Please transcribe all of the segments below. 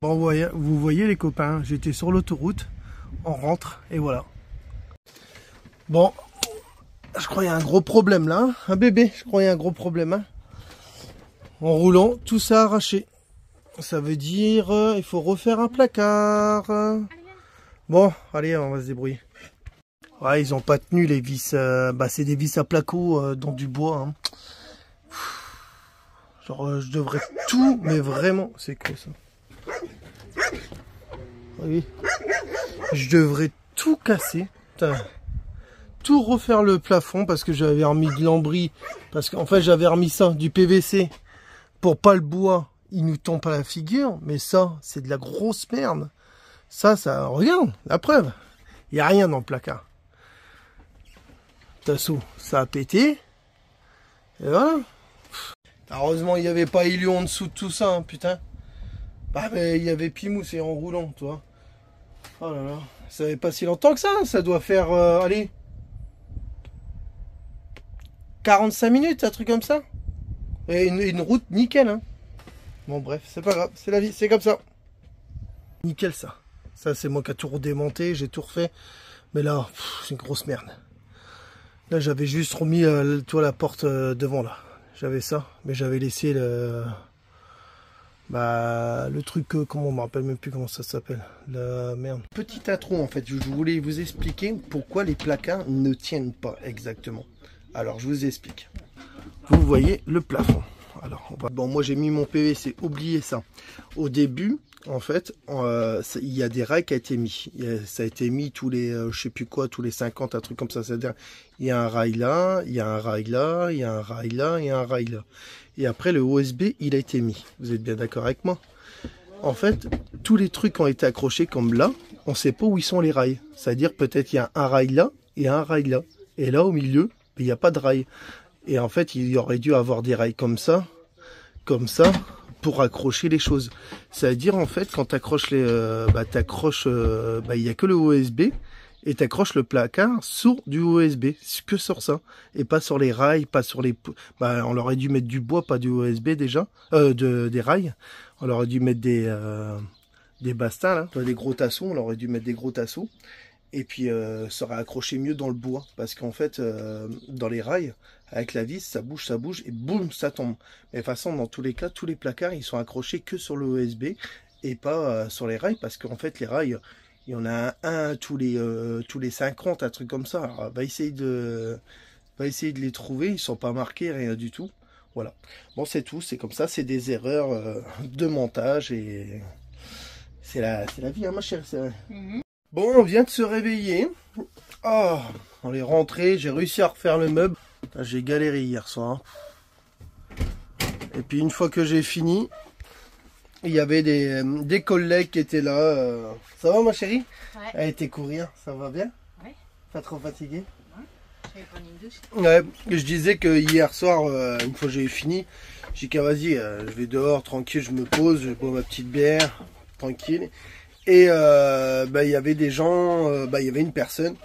Bon, vous voyez les copains, j'étais sur l'autoroute, on rentre et voilà. Bon, je crois qu'il y a un gros problème là, hein. Un bébé, je crois qu'il y a un gros problème. Hein. En roulant, tout ça arraché. Ça veut dire il faut refaire un placard. Bon, allez, on va se débrouiller. Ouais, ils ont pas tenu les vis, c'est des vis à placo dans du bois. Hein. Genre, je devrais tout, mais vraiment, c'est que ça. Oui. Je devrais tout casser. Putain. Tout refaire le plafond parce que j'avais remis de lambris. Parce qu'en fait, j'avais remis ça, du PVC. Pour pas le bois, il nous tombe à la figure. Mais ça, c'est de la grosse merde. Ça, regarde, la preuve. Il n'y a rien dans le placard. Tasso, ça a pété. Et voilà. Heureusement, il n'y avait pas Ilio en dessous de tout ça, hein, putain. Bah, mais il y avait Pimou, c'est en roulant, toi. Oh là là. Ça fait pas si longtemps que ça doit faire, allez, 45 minutes, un truc comme ça. Et une route nickel, hein. Bon, bref, c'est pas grave, c'est la vie, c'est comme ça. Nickel, ça. Ça, c'est moi qui ai tout redémonté, j'ai tout refait. Mais là, c'est une grosse merde. Là, j'avais juste remis, la porte devant, là. J'avais ça, mais j'avais laissé le truc, comment on me rappelle même plus comment ça s'appelle. La merde. Petit intro en fait, je voulais vous expliquer pourquoi les placards ne tiennent pas exactement. Alors je vous explique. Vous voyez le plafond. Alors bon, moi j'ai mis mon PVC, oubliez ça. Au début, en fait, il y a des rails qui a été mis. Ça a été mis tous les, je sais plus quoi, tous les 50, un truc comme ça. C'est-à-dire, il y a un rail là, il y a un rail là, il y a un rail là, il y a un rail là. Et après, le OSB, il a été mis. Vous êtes bien d'accord avec moi? En fait, tous les trucs ont été accrochés comme là. On ne sait pas où ils sont les rails. C'est-à-dire, peut-être il y a un rail là et un rail là. Et là, au milieu, il n'y a pas de rail. Et en fait, il y aurait dû avoir des rails comme ça, pour accrocher les choses. C'est-à-dire, en fait, quand tu accroches il n'y a que le OSB. Et tu accroches le placard sur du OSB, que sur ça. Et pas sur les rails, pas sur les... on aurait dû mettre du bois, pas du OSB déjà. Des rails. On aurait dû mettre des bastins, là. Des gros tasseaux, on aurait dû mettre des gros tasseaux. Et puis, ça aurait accroché mieux dans le bois. Parce qu'en fait, dans les rails, avec la vis, ça bouge, et boum, ça tombe. Mais de toute façon, dans tous les cas, tous les placards, ils sont accrochés que sur le OSB et pas sur les rails. Parce qu'en fait, les rails... Il y en a un tous les 50, un truc comme ça. Alors, va essayer de les trouver. Ils sont pas marqués, rien du tout. Voilà. Bon, c'est tout. C'est comme ça. C'est des erreurs de montage. Et c'est la vie, hein, ma chère. Bon, on vient de se réveiller. Oh, on est rentré. J'ai réussi à refaire le meuble. J'ai galéré hier soir. Et puis, une fois que j'ai fini... Il y avait des collègues qui étaient là. Ça va ma chérie? Ouais. Elle était courir, ça va bien? Ouais. Pas trop fatiguée? Ouais. J'avais pris une douche. Ouais, je disais que hier soir, une fois que j'ai fini, j'ai dit qu'à vas-y, je vais dehors tranquille, je me pose, je bois ma petite bière, tranquille. Et il y avait des gens, il y avait une personne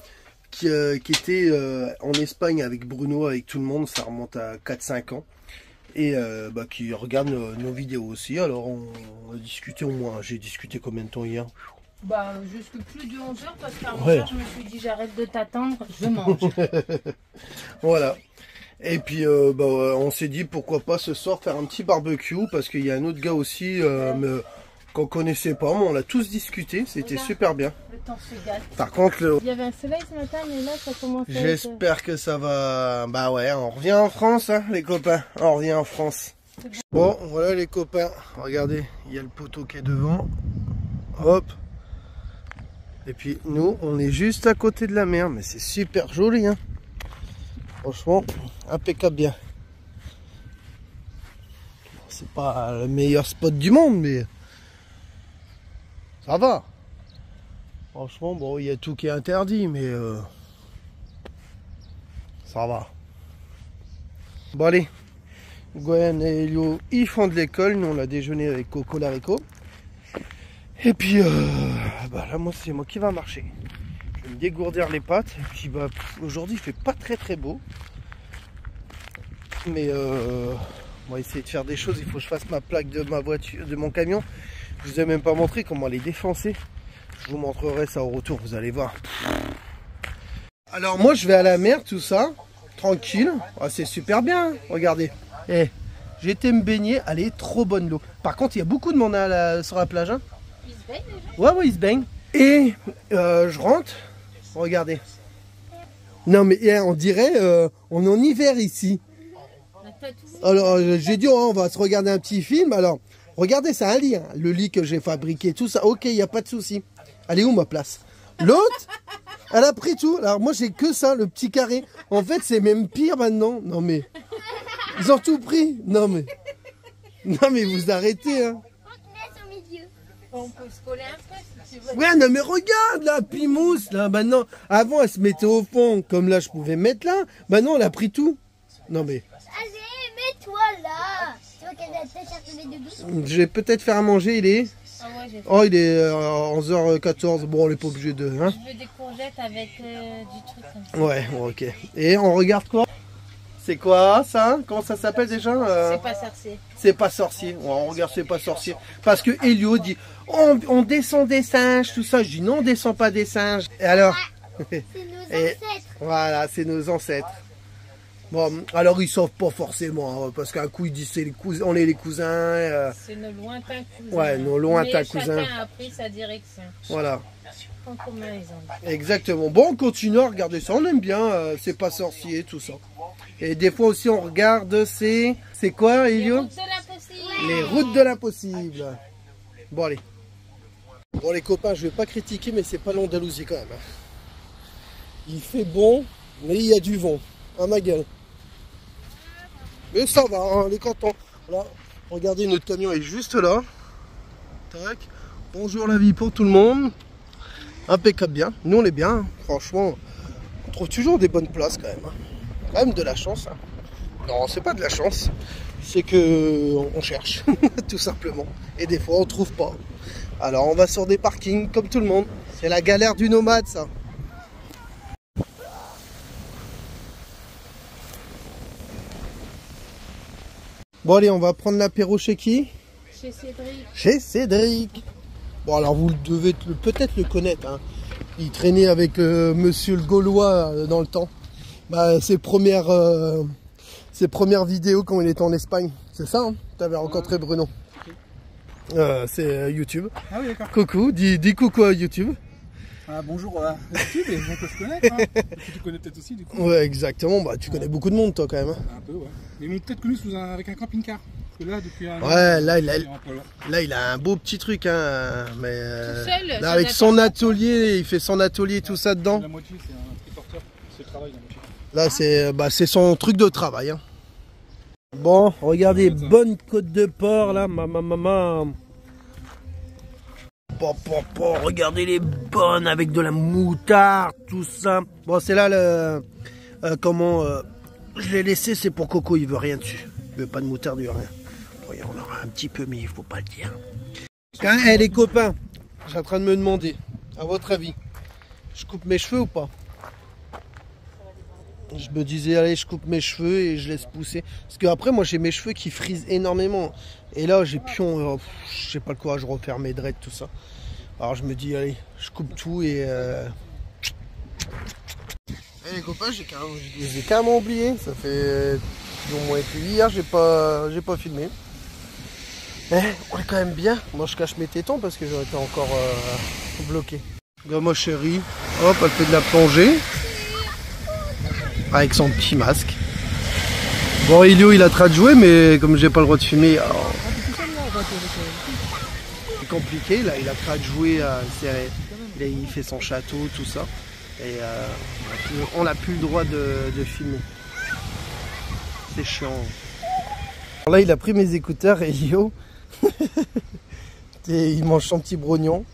qui était en Espagne avec Bruno, avec tout le monde, ça remonte à 4-5 ans. Et qui regarde nos vidéos aussi. Alors on a discuté au moins. J'ai discuté combien de temps hier? Jusque plus de 11 heures parce qu'à 11 heures je me suis dit j'arrête de t'attendre, je mange. Voilà. Et puis on s'est dit pourquoi pas ce soir faire un petit barbecue parce qu'il y a un autre gars aussi qu'on connaissait pas, mais on l'a tous discuté, c'était super bien. Le temps se gâte. Par contre, il y avait un soleil ce matin, mais là ça commence à j'espère que ça va... on revient en France, hein, les copains. On revient en France. Bon, voilà les copains. Regardez, il y a le poteau qui est devant. Hop. Et puis nous, on est juste à côté de la mer, mais c'est super joli, hein. Franchement, impeccable bien. C'est pas le meilleur spot du monde, mais... ça va. Franchement, bon, il y a tout qui est interdit, mais ça va. Bon, allez. Gwen et Elio, ils font de l'école. Nous, on a déjeuné avec Coco Larico. Et puis, là, moi, c'est moi qui va marcher. Je vais me dégourdir les pattes. Et puis, aujourd'hui, il fait pas très beau. Mais, on va essayer de faire des choses. Il faut que je fasse ma plaque de ma voiture, de mon camion. Je vous ai même pas montré comment les défoncer. Je vous montrerai ça au retour, vous allez voir. Alors moi je vais à la mer, tout ça, tranquille. Ah, c'est super bien, regardez. Eh, j'ai été me baigner, elle est trop bonne l'eau. Par contre il y a beaucoup de monde sur la plage. Hein. Ils se baignent déjà? Ouais, ils se baignent. Et je rentre, regardez. Non mais on dirait, on est en hiver ici. Alors j'ai dit on va se regarder un petit film. Alors regardez, c'est un lit, hein. Le lit que j'ai fabriqué, tout ça. Ok, il n'y a pas de souci. Elle est où ma place? L'autre, elle a pris tout. Alors moi j'ai que ça, le petit carré. En fait c'est même pire maintenant. Non mais ils ont tout pris. Non mais vous arrêtez hein. On peut se coller un peu si tu veux. Ouais, non mais regarde là, Pimousse là, maintenant, avant elle se mettait au fond, comme là je pouvais mettre là, maintenant elle a pris tout. Non mais... Allez, mets-toi là. Tu vois qu'elle a peut-être les deux. Je vais peut-être faire à manger, il est... Ah ouais, j'ai fait. Oh, il est 11h14, bon on n'est pas obligé de... Hein. Je veux des courgettes avec du truc comme ça. Ouais, bon, ok. Et on regarde quoi? C'est quoi ça? Comment ça s'appelle déjà? C'est pas sorcier. C'est pas sorcier. Ouais, on regarde, c'est pas sorcier. Parce que Elio dit on descend des singes, tout ça. Je dis non, on descend pas des singes. Et alors? C'est nos ancêtres. Voilà, c'est nos ancêtres. Bon, alors ils savent pas forcément, hein, parce qu'un coup ils disent c'est les cousins, on est les cousins. C'est nos lointains cousins. Ouais, nos lointains cousins. Chacun a pris sa direction. Voilà. En commun, ils ont dit. Exactement. Bon, on continue à regarder ça. On aime bien, c'est pas sorcier, tout ça. Et des fois aussi, on regarde, c'est quoi, Elio? Les routes de l'impossible. Les routes de l'impossible. Bon, allez. Bon, les copains, je vais pas critiquer, mais c'est pas l'Andalousie quand même. Il fait bon, mais il y a du vent. À ma gueule. Mais ça va, hein, on est content. Là, regardez, notre camion est juste là. Tac. Bonjour la vie pour tout le monde. Impeccable bien. Nous, on est bien. Hein. Franchement, on trouve toujours des bonnes places quand même. Hein. Quand même de la chance. Hein. Non, c'est pas de la chance. C'est que on cherche, tout simplement. Et des fois, on trouve pas. Alors, on va sur des parkings comme tout le monde. C'est la galère du nomade, ça. Bon, allez, on va prendre l'apéro chez qui? Chez Cédric. Chez Cédric. Bon, alors, vous devez peut-être le connaître. Hein. Il traînait avec Monsieur le Gaulois dans le temps. Bah, ses premières vidéos quand il était en Espagne. C'est ça, hein? Tu avais rencontré Bruno. C'est YouTube. Ah oui, d'accord. Coucou, dis coucou à YouTube. Ah, bonjour YouTube, et on peut se connaître. Hein. Tu connais peut-être aussi du coup. Ouais, exactement. Bah, tu connais beaucoup de monde, toi, quand même. Hein. Un peu, ouais. Mais ils m'ont peut-être connu avec un camping-car. Parce que là, depuis un an. Ouais, là, il a un beau petit truc, hein. Mais Tout seul, là, avec son atelier, il fait son atelier, tout ça dedans. La moitié, c'est un triporteur. C'est le travail, la moitié. Là, c'est son truc de travail. Hein. Bon, regardez, bonne côte de porc, là, maman. Regardez les bonnes avec de la moutarde, tout ça. Bon, c'est là le... je l'ai laissé, c'est pour Coco, il veut rien dessus. Il veut pas de moutarde, il veut rien. Bon, on aura un petit peu, mais il faut pas le dire. Eh, les copains, je suis en train de me demander, à votre avis, je coupe mes cheveux ou pas? Je me disais, allez, je coupe mes cheveux et je laisse pousser. Parce que après, moi, j'ai mes cheveux qui frisent énormément. Et là, j'ai pion, je sais pas le quoi, je refaire mes dreads, tout ça. Alors, je me dis, allez, je coupe tout et... Eh, les copains, j'ai carrément oublié. Ça fait au moins hier, j'ai pas filmé. Eh, on est quand même bien. Moi, je cache mes tétons parce que j'aurais été encore bloqué. Regarde ma chérie. Hop, elle fait de la plongée. Avec son petit masque. Bon, Elio, il a train de jouer, mais comme j'ai pas le droit de filmer, alors... c'est compliqué. Là, il a train de jouer, il fait son château, tout ça. Et on n'a plus le droit de filmer. C'est chiant. Alors là, il a pris mes écouteurs, Elio. Et il mange son petit brognon.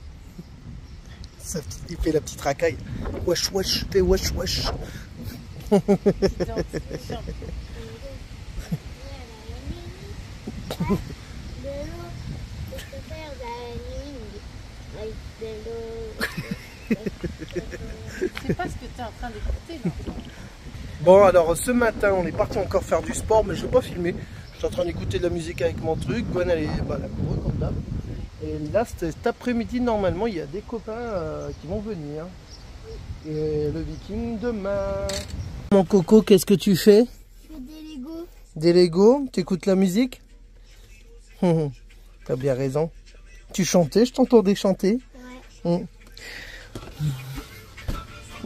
Il fait la petite racaille. Wesh, wesh, fais wesh, wesh. C'est pas ce que tu es en train d'écouter là. Bon, alors ce matin on est parti encore faire du sport, mais je vais pas filmer. Je suis en train d'écouter de la musique avec mon truc. Gwen elle est là comme d'hab. Et Et là, cet après-midi, normalement, il y a des copains qui vont venir. Et le Viking demain. Mon coco, qu'est-ce que tu fais? Je fais des Legos. Des Legos? Tu écoutes la musique? T'as bien raison. Tu chantais? Je t'entendais chanter. Ouais.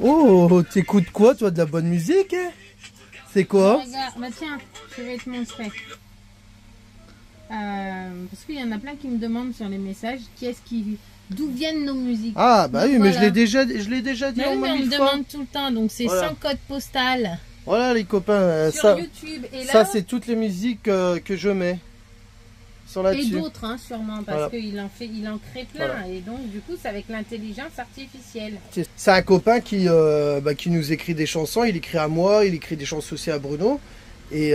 Oh, t'écoutes quoi, toi? De la bonne musique, hein? C'est quoi? Regarde, bah tiens, je vais te montrer. Parce qu'il y en a plein qui me demandent sur les messages d'où viennent nos musiques. Ah bah donc, oui, voilà. mais je l'ai déjà dit Mais en oui, mais on mille me fois. demande tout le temps, donc c'est Voilà. 100 codes postal Voilà les copains, sur ça, YouTube. Et là, ça c'est toutes les musiques que je mets. Ils sont et là-dessus. d'autres, hein, sûrement, parce Voilà. qu'il en crée plein. Voilà. Et donc, du coup, c'est avec l'intelligence artificielle. C'est un copain qui nous écrit des chansons, il écrit à moi, il écrit des chansons aussi à Bruno. Et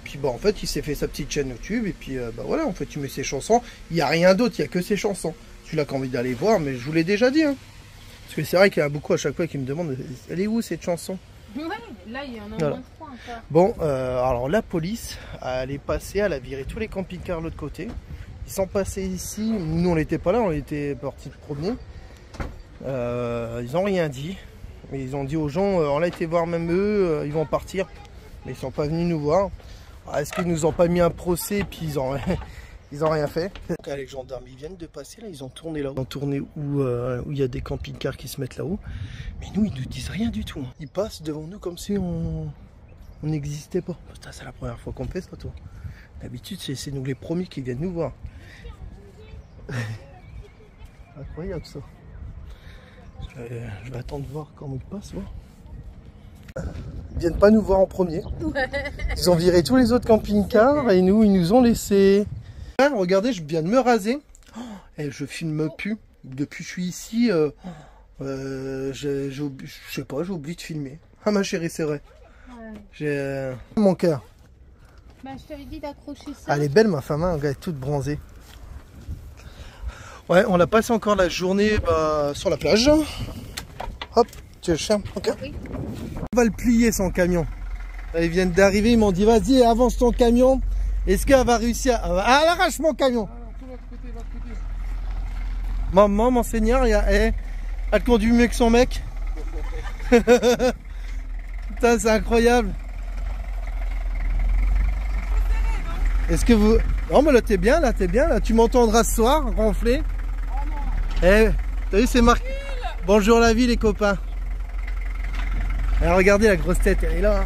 puis bah, en fait il s'est fait sa petite chaîne YouTube et puis bah voilà, en fait tu mets ses chansons, il n'y a rien d'autre, il n'y a que ses chansons. Celui-là qui a envie d'aller voir, mais je vous l'ai déjà dit. Hein. Parce que c'est vrai qu'il y en a beaucoup à chaque fois qui me demandent, elle est où cette chanson? Ouais, là, il y en a Voilà. au moins 3 encore. Bon, alors la police, elle est passée, elle a viré tous les camping-cars de l'autre côté. Ils sont passés ici, nous on n'était pas là, on était partis de promener. Ils n'ont rien dit, mais ils ont dit aux gens, on a été voir même eux, ils vont partir. Mais ils sont pas venus nous voir. Est-ce qu'ils nous ont pas mis un procès et puis ils ont rien fait? Les gendarmes ils viennent de passer là, ils ont tourné là-haut. Ils ont tourné où il y a des camping-cars qui se mettent là-haut. Mais nous ils nous disent rien du tout. Ils passent devant nous comme si on n'existait pas. Putain, c'est la première fois qu'on fait ça, toi. D'habitude c'est nous les premiers qui viennent nous voir. Incroyable ça. Je vais attendre de voir comment ils passent. Voir. Ils viennent pas nous voir en premier. Ouais. Ils ont viré tous les autres camping-cars et nous, ils nous ont laissé. Ah, regardez, je viens de me raser. Oh, et je filme plus. Depuis que je suis ici, je sais pas, j'ai oublié de filmer. Ah ma chérie, c'est vrai. Ouais. J'ai mon cœur. Bah, je t'avais dit d'accrocher ça. Elle est belle ma femme, hein, elle est toute bronzée. Ouais, on a passé encore la journée sur la plage. Hop, tu veux le charme, ok. Oui. On va le plier son camion. Ils viennent d'arriver, ils m'ont dit vas-y avance ton camion. Est-ce qu'elle va réussir à elle arrache mon camion. Maman, mon seigneur, elle conduit mieux que son mec. Putain, c'est incroyable. Est-ce que vous... Non mais là t'es bien là, tu m'entendras ce soir ronfler. Eh, t'as vu c'est marqué. Bonjour la vie les copains. Alors, regardez la grosse tête, elle est là.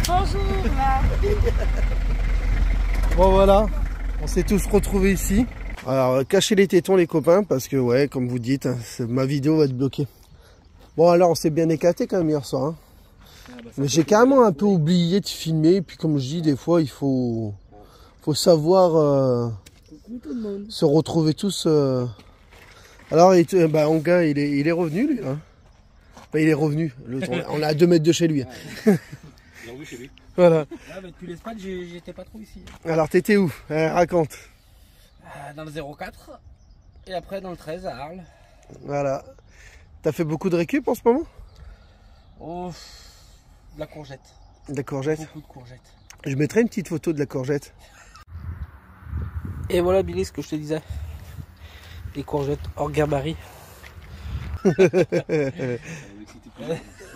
Bonjour là. Bon voilà, on s'est tous retrouvés ici. Alors cachez les tétons les copains parce que ouais, comme vous dites, hein, ma vidéo va être bloquée. Bon alors on s'est bien éclaté quand même hier soir. Hein. Mais j'ai carrément un peu oublié de filmer. Et puis comme je dis, des fois il faut savoir se retrouver tous. Alors Onga il est revenu lui. Hein. Enfin, il est revenu. On est à 2 mètres de chez lui. Il est revenu chez lui. Voilà. Ah, bah, depuis l'Espagne, j'étais pas trop ici. Alors t'étais où? Raconte. Dans le 04 et après dans le 13 à Arles. Voilà. T'as fait beaucoup de récup en ce moment? Oh, de la courgette. De la courgette. Beaucoup de courgettes. Je mettrai une petite photo de la courgette. Et voilà Billy, ce que je te disais. Les courgettes hors gabarit.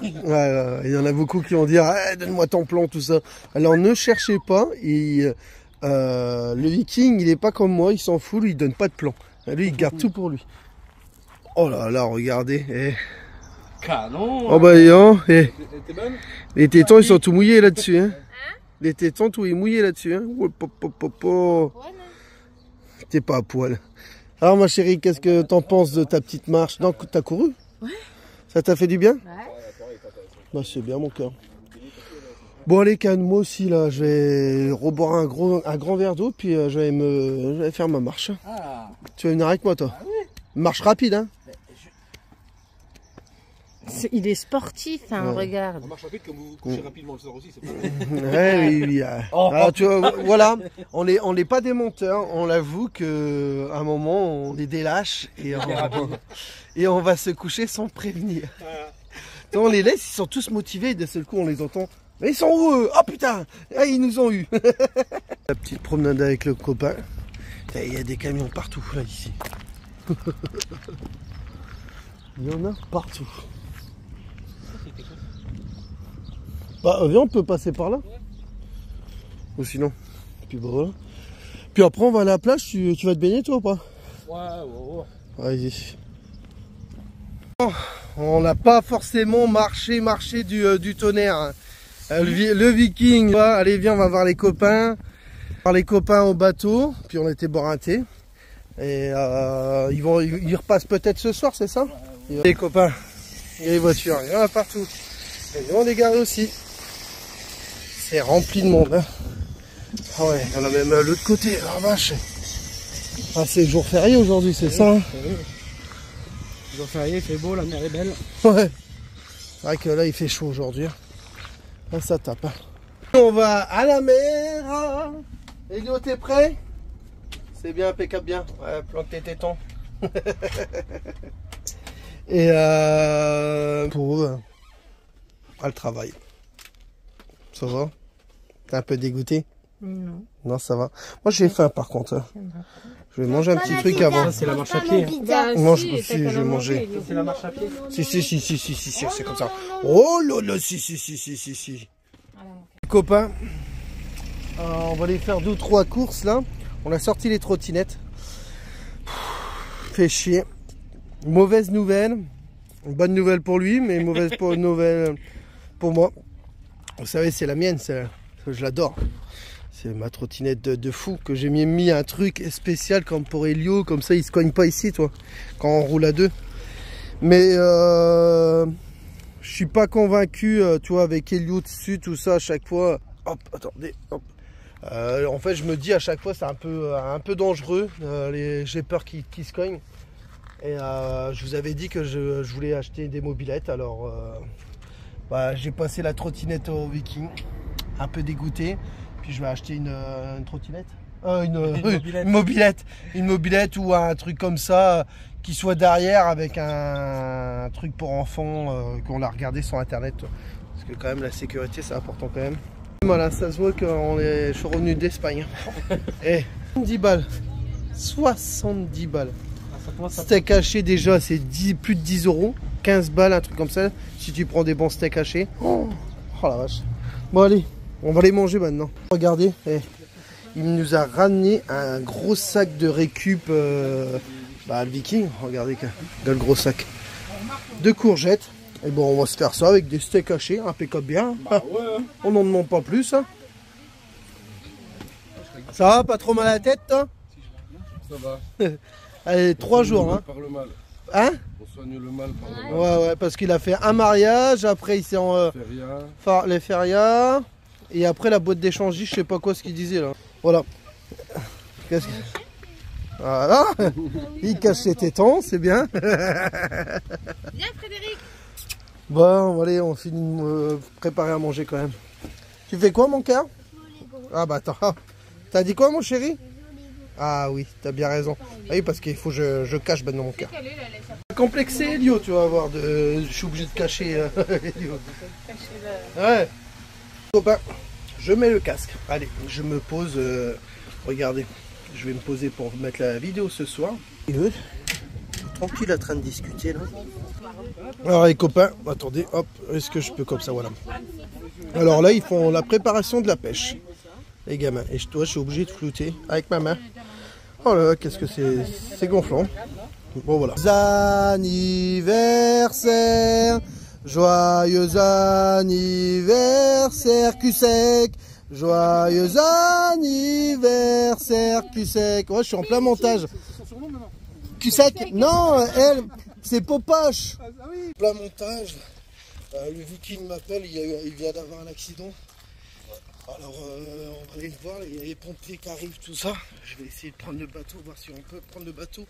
Ouais, il y en a beaucoup qui vont dire ah, donne-moi ton plan, tout ça. Alors ne cherchez pas. Le Viking, il est pas comme moi, il s'en fout, lui, il donne pas de plan. Lui, il garde tout pour lui. Oh là là, regardez. Canon. Oh bah les tétons, ils sont tout mouillés là-dessus. Hein. Les tétons, tout est mouillé là-dessus. Hein. T'es pas à poil. Alors ma chérie, qu'est-ce que t'en penses de ta petite marche? Donc t'as couru? Ouais. Ça t'a fait du bien? Ouais. Bah c'est bien mon cœur. Bon allez Can, moi aussi là, je vais reboire un grand verre d'eau puis je vais faire ma marche. Ah. Tu vas venir avec moi toi? Ah, oui. Marche rapide hein? Il est sportif, hein, ouais. Regarde. On marche rapide comme vous couchez rapidement le soir aussi, c'est pas ouais, oui. Alors, tu vois, voilà, on n'est pas des menteurs, on l'avoue qu'à un moment, on est des lâches et on va se coucher sans prévenir. On les laisse, ils sont tous motivés, d'un seul coup, on les entend. Mais ils sont heureux, oh putain, ils nous ont eu. La petite promenade avec le copain. Et il y a des camions partout, là, ici. Il y en a partout. Bah, viens, on peut passer par là. Ou sinon. Puis bah, voilà. Puis après, on va à la plage. Tu vas te baigner, toi, ou pas? Ouais. Vas-y. On n'a pas forcément marché du tonnerre. Hein. Le Viking. Allez, viens, on va voir les copains. Voir les copains au bateau. Puis on était boire un thé. Et ils repassent peut-être ce soir, c'est ça? Les copains. Il y a les voitures. Il y en a partout. Et nous, on est garés aussi. C'est rempli de monde. Hein. Ah ouais, il y en a même l'autre côté. Ah vache. Ah, c'est jour férié aujourd'hui, c'est ça hein? Jour férié, il fait beau, la mer est belle. Ouais. C'est vrai que là, il fait chaud aujourd'hui. Là, ça tape. Hein. On va à la mer. Elio, t'es prêt? C'est bien, impeccable bien. Ouais, plante tes tétons. Et pour eux, le travail. Ça va? T'es un peu dégoûté? Non. Non, ça va. Moi, j'ai faim par contre. Hein. Je vais manger un petit truc avant. C'est la marche à pied. Moi, je vais manger. C'est la marche à pied. Si, c'est comme ça. Oh là là, si. Copains, on va aller faire 2 ou 3 courses là. On a sorti les trottinettes. Fait chier. Mauvaise nouvelle. Bonne nouvelle pour lui, mais mauvaise nouvelle pour moi. Vous savez, c'est la mienne, je l'adore. C'est ma trottinette de fou que j'ai mis un truc spécial comme pour Elio, comme ça il se cogne pas ici, toi, quand on roule à 2. Mais je suis pas convaincu, tu vois, avec Elio dessus, tout ça à chaque fois. Hop, attendez, hop. En fait, je me dis à chaque fois c'est un peu dangereux. J'ai peur qu'il se cogne. Et je vous avais dit que je voulais acheter des mobylettes, alors j'ai passé la trottinette au Viking, un peu dégoûté. Puis je vais acheter une trottinette, une mobilette ou un truc comme ça qui soit derrière avec un truc pour enfants qu'on a regardé sur internet. Parce que quand même la sécurité c'est important quand même. Voilà, ça se voit que je suis revenu d'Espagne. Et 70 balles. 70 balles. Steak haché déjà c'est plus de 10 euros. 15 balles, un truc comme ça. Si tu prends des bons steaks hachés. Oh la vache. Bon allez. On va les manger maintenant. Regardez, il nous a ramené un gros sac de récup le Viking. Regardez quel gros sac. 2 courgettes. Et bon, on va se faire ça avec des steaks hachés, impeccable bien. Bah ouais. On n'en demande pas plus. Hein. Ça va, pas trop mal à la tête, toi? Ça va. Allez, 3 jours. Hein. Par le mal. Hein? On soigne le mal par le mal. Ouais, parce qu'il a fait un mariage, après il s'est en... les férias. Et après la boîte d'échangiste, je sais pas quoi ce qu'il disait là. Voilà. Qu'est-ce que... Voilà. Il cache ses tétons, c'est bien. Viens Frédéric. Bon, allez, on finit de me préparer à manger quand même. Tu fais quoi mon cœur? Ah bah attends. T'as dit quoi mon chéri? Ah oui, t'as bien raison. Ah oui, parce qu'il faut que je cache maintenant mon cœur. Complexé Elio, tu vas voir. Je suis obligé de cacher Elio. Ouais. Copain, je mets le casque. Allez, je me pose. Regardez, je vais me poser pour mettre la vidéo ce soir. Et eux, tranquille en train de discuter là. Alors les copains, attendez, hop, est-ce que je peux comme ça, voilà. Alors là, ils font la préparation de la pêche, les gamins. Et toi, je suis obligé de flouter avec ma main. Oh là là, qu'est-ce que c'est gonflant. Bon voilà. Anniversaire. Joyeux anniversaire, cul-sec. Joyeux anniversaire, cul-sec. Ouais, je suis en plein montage. Cul-sec. Non, elle, c'est Popoche. Plein montage. Le Viking m'appelle, il vient d'avoir un accident. Alors, on va aller le voir. Il y a les pompiers qui arrivent, tout ça. Je vais essayer de prendre le bateau, voir si on peut prendre le bateau.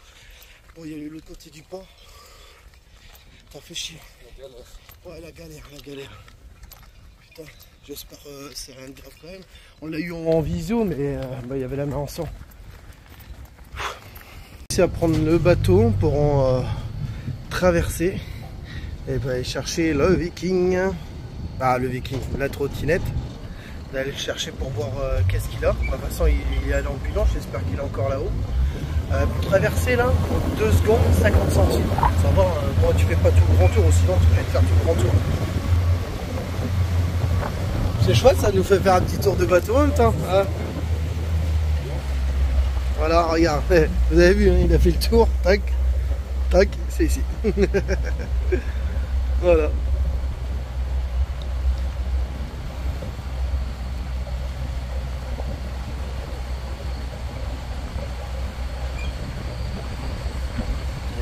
Bon, il y a l'autre côté du port. Ça fait chier. Ouais, la galère. Putain, j'espère que c'est rien de grave quand même. On l'a eu en visio, mais il y avait la main en sang. C'est à prendre le bateau pour en traverser et aller chercher le Viking. Ah, le Viking, la trottinette. d'aller le chercher pour voir qu'est-ce qu'il a. De toute façon, il est à l'ambulance, j'espère qu'il est encore là-haut. Pour traverser là, 2 secondes, 50 centimes. Ça va, moi tu fais pas tout le grand tour, sinon tu vas te faire tout le grand tour. C'est chouette, ça nous fait faire un petit tour de bateau en même temps. Hein. Voilà, regarde, vous avez vu, hein, il a fait le tour, tac, tac, c'est ici. Voilà.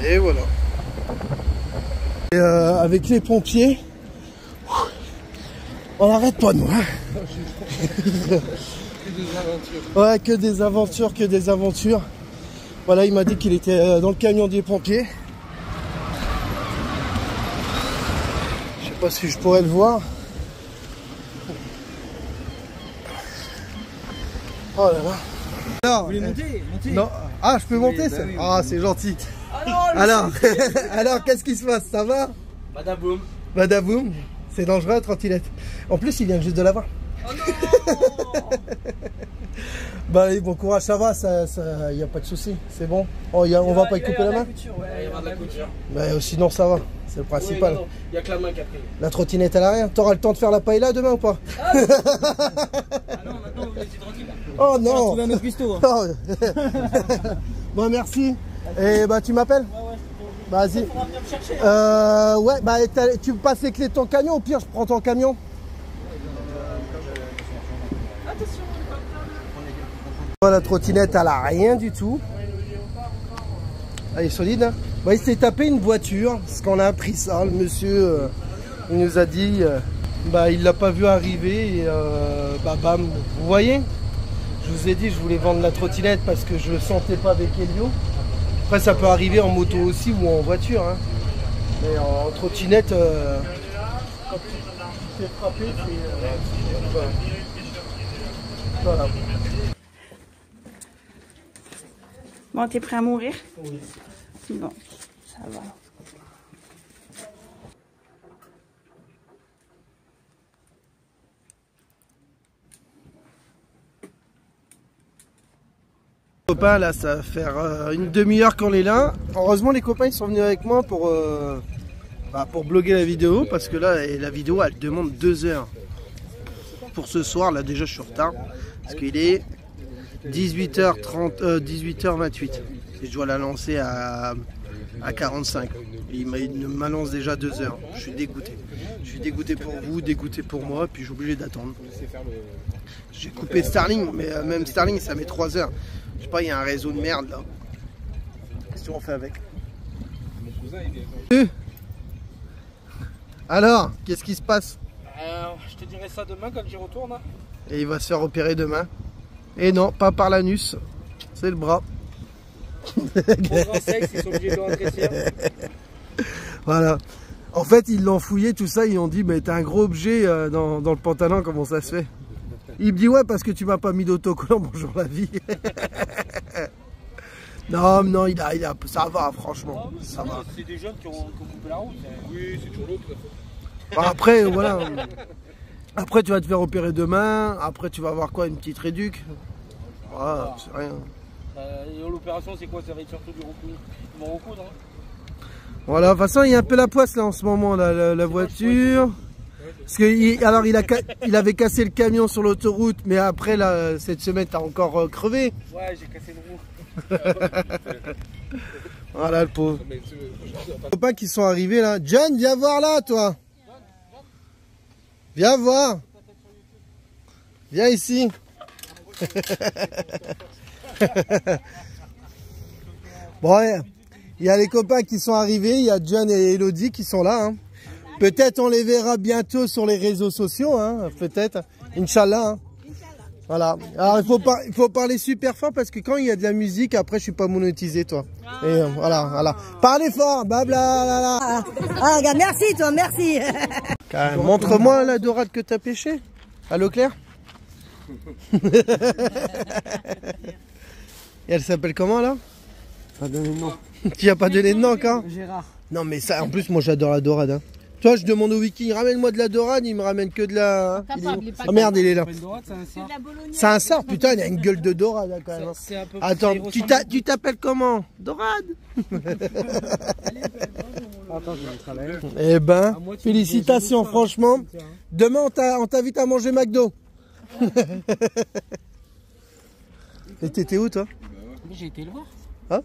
Et voilà. Et avec les pompiers, on n'arrête pas nous. Hein. Ouais, que des aventures, que des aventures. Voilà, il m'a dit qu'il était dans le camion des pompiers. Je sais pas si je pourrais le voir. Oh là là. Alors, Vous voulez monter non. Ah, je peux monter ça. Oui. Ah, c'est gentil. Alors, alors qu'est-ce qui se passe? Ça va? Badaboum. Badaboum. C'est dangereux la trottinette. En plus, il vient juste de là-bas. Oh non. Bah, allez, bon courage, ça va, y a pas de souci, c'est bon. Oh, on va pas y couper la main? Il va y avoir de la couture. Bah, sinon, ça va, c'est le principal. Oui, non, il n'y a que la main qui a pris. La trottinette à l'arrière, t'auras le temps de faire la paella demain ou pas? Ah non, maintenant vous laissez tranquille. Oh non! On va mettre cuistot. Oh. Bon, merci. Et bah, tu m'appelles? Ouais, Vas-y. il faudra venir me chercher. Ouais, bah, tu me passes les clés de ton camion, au pire, je prends ton camion. Attention. La trottinette, elle a rien du tout. Elle est solide. Hein. Bah, il s'est tapé une voiture, parce qu'on a appris ça. Le monsieur, il nous a dit, bah, il l'a pas vu arriver. Et, bah, bam. Vous voyez? Je vous ai dit, je voulais vendre la trottinette parce que je le sentais pas avec Elio. Après, ça peut arriver en moto aussi ou en voiture. Hein. Mais en trottinette, quand tu te fais frapper, voilà. Voilà. Bon, t'es prêt à mourir? Oui. Bon, ça va. Les copains, là, ça va faire une demi-heure qu'on est là. Heureusement, les copains, ils sont venus avec moi pour bloguer la vidéo. Parce que là, la vidéo, elle demande 2 heures. Pour ce soir, là, déjà, je suis en retard. Parce qu'il est 18h30, 18h28. Et je dois la lancer à 45. Et il m'annonce déjà 2 heures. Je suis dégoûté. Je suis dégoûté pour vous, dégoûté pour moi. Puis je suis obligé d'attendre. J'ai coupé Starlink, mais même Starlink, ça met 3 heures. Je sais pas, il y a un réseau de merde là. Qu'est-ce qu'on fait avec? Alors, qu'est-ce qui se passe? Je te dirai ça demain quand j'y retourne. Et il va se faire opérer demain. Et non, pas par l'anus, c'est le bras. Pour un sexe, ils sont obligés de le rétrécir. Voilà. En fait, ils l'ont fouillé, tout ça, ils ont dit, mais t'as un gros objet dans le pantalon, comment ça se fait? Il me dit, ouais, parce que tu m'as pas mis d'autocollant, bonjour la vie. Non, non, ça va, franchement, ça va. C'est des jeunes qui ont coupé la route. Oui, c'est toujours l'autre. Après, voilà. Après, tu vas te faire opérer demain. Après, tu vas avoir quoi? Une petite réduc? Voilà, c'est rien. L'opération, c'est quoi? Ça va être surtout du recours. Ils vont recoudre. Hein. Voilà, de toute façon, il y a un peu la poisse là en ce moment, là, la voiture. Parce que, alors, il avait cassé le camion sur l'autoroute, mais après, là, cette semaine, t'as encore crevé. Ouais, j'ai cassé le roue. Voilà, le pauvre. Les copains qui sont arrivés là. John, viens voir là, toi. Viens voir. Viens ici. Bon, il y a les copains qui sont arrivés. Il y a John et Elodie qui sont là. Hein. Peut-être on les verra bientôt sur les réseaux sociaux. Hein. Peut-être. Inch'Allah. Hein. Voilà. Alors il faut parler super fort parce que quand il y a de la musique, après je suis pas monétisé, toi. Et voilà, voilà. Parlez fort, blablabla. Ah, regarde, merci toi, merci. Montre-moi la dorade que t'as pêchée à l'eau claire. Et elle s'appelle comment là? Pas donné de nom. Tu as pas donné de nom encore? Gérard. Non mais ça, en plus moi j'adore la dorade. Hein. Toi, je demande au Wiki, ramène-moi de la dorade, il me ramène que de la... Oh merde, il est là. C'est un sard, putain, il a une gueule de dorade là, quand même. Attends, tu t'appelles comment? Dorade. Attends, je vais travailler. Eh ben, félicitations, franchement. Demain, on t'invite à manger McDo. Et t'étais où, toi? J'ai été le voir. Hein?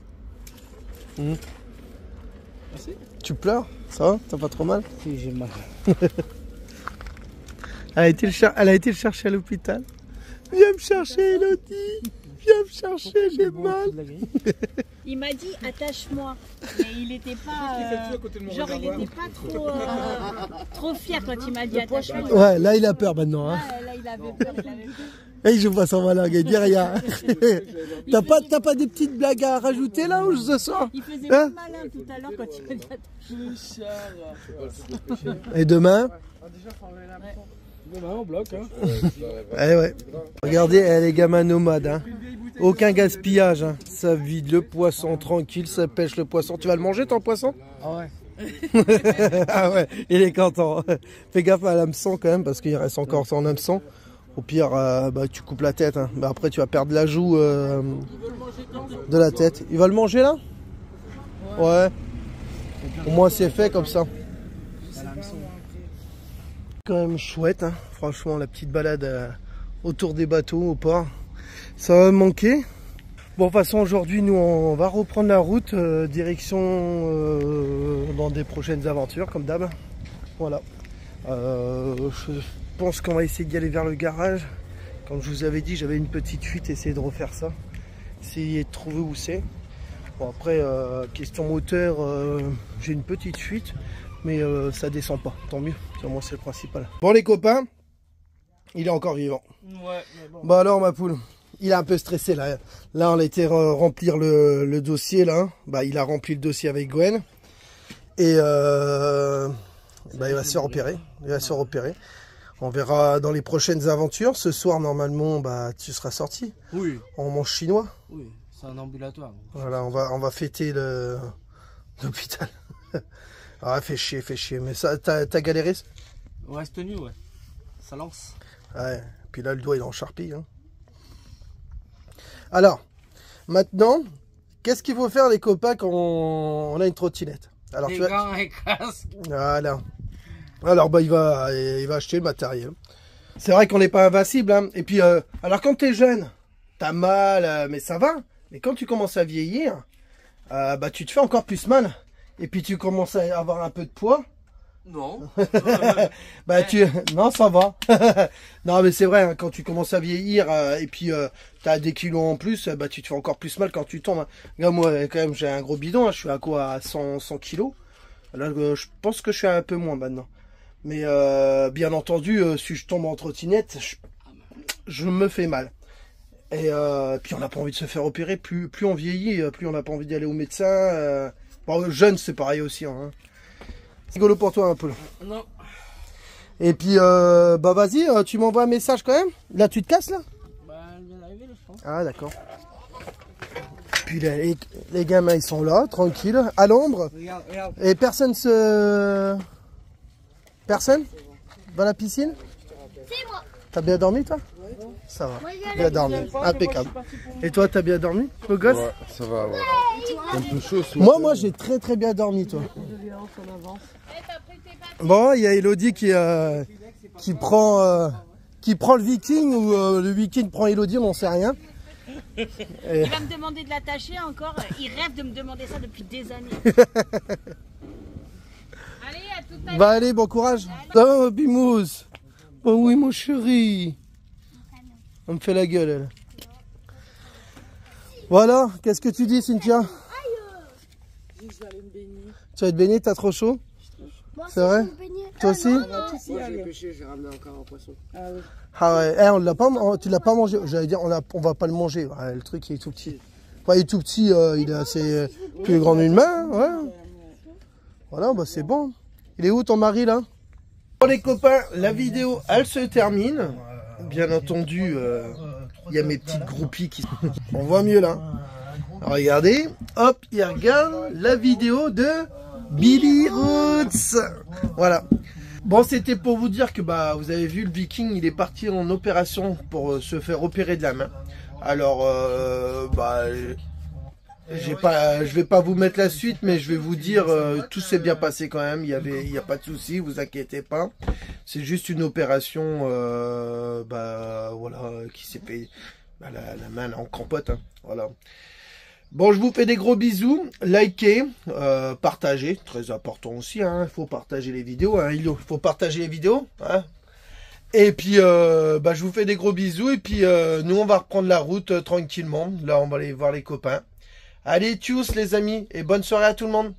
Tu pleures? Ça va? T'as pas trop mal? Si, j'ai mal. Elle a été le chercher à l'hôpital. Viens me chercher, Elodie. Viens me chercher, j'ai mal. Il m'a dit attache-moi, mais il était pas genre il était pas trop fier quand il m'a dit attache-moi. Ouais, là il a peur maintenant. Hein. Là il avait peur. Et je vois son malin, il dit rien. T'as pas des petites blagues à rajouter là ou ce soir? Il faisait pas malin tout à l'heure quand il m'a dit attache-moi. Et demain? Demain on bloque. Hein. Eh ouais. Regardez, les gamins nomades. Hein. Aucun gaspillage. Hein. Ça vide le poisson tranquille, ça pêche le poisson. Tu vas le manger ton poisson? Ah ouais. Ah ouais, il est content. Fais gaffe à l'hameçon quand même parce qu'il reste encore son hameçon. Au pire, tu coupes la tête. Hein. Bah, après, tu vas perdre la joue de la tête. Il va le manger là? Ouais. Au moins, c'est fait comme ça. Quand même chouette. Hein. Franchement, la petite balade autour des bateaux au port. Ça va me manquer. Bon, de toute façon, aujourd'hui, nous, on va reprendre la route. Direction dans des prochaines aventures, comme d'hab. Voilà. Je pense qu'on va essayer d'y aller vers le garage. Comme je vous avais dit, j'avais une petite fuite, essayer de refaire ça. Essayer de trouver où c'est. Bon après, question moteur, j'ai une petite fuite, mais ça descend pas, tant mieux. Moi c'est le principal. Bon les copains, il est encore vivant. Ouais, mais bon. Bah alors ma poule, il est un peu stressé là. Là on a été remplir le dossier là. Bah il a rempli le dossier avec Gwen. Et il va se faire opérer. Il va se faire opérer. On verra dans les prochaines aventures. Ce soir, normalement, tu seras sorti. Oui. On mange chinois. Oui, c'est un ambulatoire. Voilà, on va fêter l'hôpital. Ah, fait chier. Mais ça, t'as galéré? Ouais, c'est tenu, ouais. Ça lance. Ouais. Puis là, le doigt, il est en charpie. Hein. Alors, maintenant, qu'est-ce qu'il faut faire, les copains, quand on a une trottinette? Alors, les gants et casque. Voilà. Alors il va acheter le matériel. C'est vrai qu'on n'est pas invincible. Hein. Et puis, alors quand tu es jeune, tu as mal, mais ça va. Mais quand tu commences à vieillir, tu te fais encore plus mal. Et puis tu commences à avoir un peu de poids. Non. Non, ça va. Non, mais c'est vrai, hein, quand tu commences à vieillir et puis tu as des kilos en plus, tu te fais encore plus mal quand tu tombes. Hein. Regarde, moi, quand même, j'ai un gros bidon. Hein, je suis à quoi? À 100 kilos. Là, je pense que je suis un peu moins maintenant. Mais bien entendu, si je tombe en trottinette, je me fais mal. Et puis on n'a pas envie de se faire opérer. Plus on vieillit, plus on n'a pas envie d'aller au médecin. Bon, jeune, c'est pareil aussi. Hein. C'est rigolo pour toi un peu. Non. Et puis, vas-y, tu m'envoies un message quand même. Là, tu te casses là? Elle vient d'arriver, je pense. Ah, d'accord. Puis les gamins, ils sont là, tranquilles, à l'ombre. Regarde. Et personne se... Personne dans la piscine? C'est moi. T'as bien dormi, toi? Oui. Ça va. Bien dormi. Impeccable. Et toi, t'as bien dormi, beau gosse? Ouais, ça va, ouais. Un peu chaud. Moi, j'ai très bien dormi, toi. Bon, il y a Elodie qui prend le Viking ou le Viking prend Elodie, on n'en sait rien. Il va me demander de l'attacher encore. Il rêve de me demander ça depuis des années. Allez, à tout à l'heure. Bah allez, bon courage. Oh, Bimous. Oh oui, mon chéri. On me fait la gueule, elle. Voilà, qu'est-ce que tu dis, Cynthia? Je vais aller me baigner. Tu vas te baigner, t'as trop chaud? C'est vrai? Toi aussi? Moi, j'ai pêché, j'ai ramené encore un poisson. Ah oui. Ah ouais, on l'a pas, tu l'as pas mangé. J'allais dire, on va pas le manger. Ouais, le truc, il est tout petit. Enfin, il est tout petit, il est assez plus grand d'une main. Ouais. Voilà, c'est bon. Il est où ton mari là? Bon les copains, la vidéo, elle se termine. Bien entendu, il y a mes petites groupies qui... On voit mieux là. Alors, regardez, hop, il regarde la vidéo de Billy Roots. Voilà. Bon, c'était pour vous dire que bah vous avez vu le Viking, il est parti en opération pour se faire opérer de la main. Alors je vais pas vous mettre la suite, mais je vais vous dire tout s'est bien passé quand même. Il y a pas de souci, vous inquiétez pas. C'est juste une opération voilà qui s'est fait la main là, en campote. Hein, voilà. Bon, je vous fais des gros bisous, likez, partagez, très important aussi, hein, il faut partager les vidéos, hein, il faut partager les vidéos, hein. Et puis, je vous fais des gros bisous, et puis nous on va reprendre la route tranquillement, là on va aller voir les copains. Allez, tchuss les amis, et bonne soirée à tout le monde.